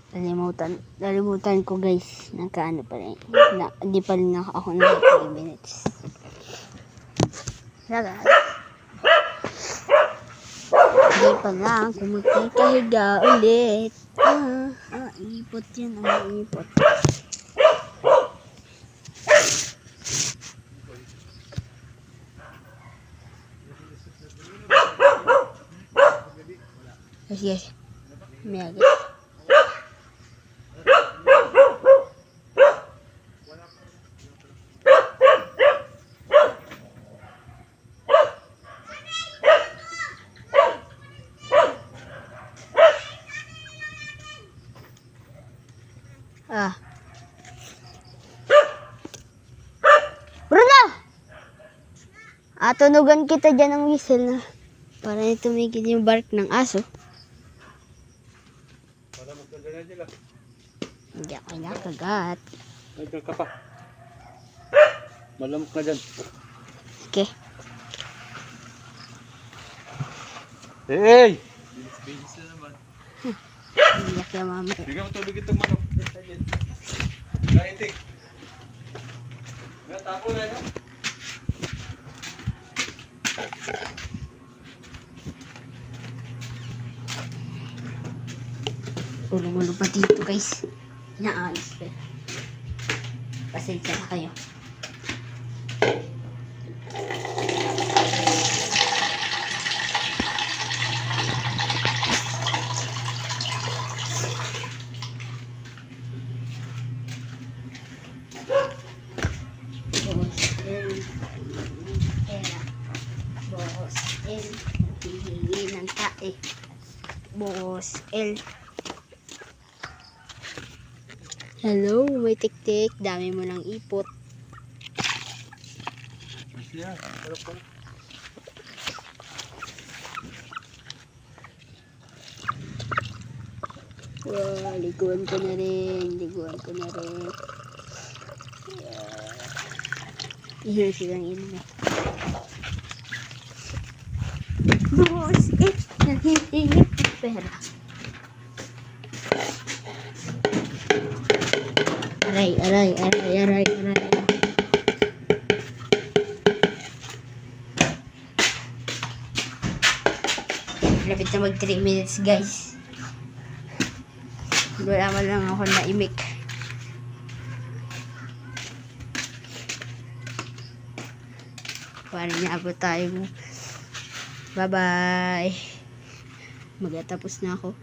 Nalimutan ko guys. Nakaano pa rin. Hindi pa rin ako na 3 minutes. Laga. Hindi pa lang kung magkikahiga ulit. Ipot yan. Ipot. Yes. May agad. Bruno! Tunugan kita dyan ng whistle na para tumigil yung bark ng aso. Para magkagana sila. Hindi ako nakagat. Nagkag ka pa. Malamok na dyan. Okay. Hey! Bilis na naman. Iyak na mamaya. Bigyan mo tubig itong manok. Kaitik. Tapo na yun. Ulo-ulo pa dito guys. Inaalis pa. Pasensya na kayo. Boss L. Hihingi ng tae. Boss L. Hello, may tik-tik. Dami mo ng ipot. Masya. Sarap pa. Wow, liguan ko na rin. Iyan silang ina. Boss, nanghihingi ng pera. Aray. Lapit na mag 3 minutes guys. Wala man lang ako na imik. Para niabot tayo. Bye bye. Magtatapos na ako.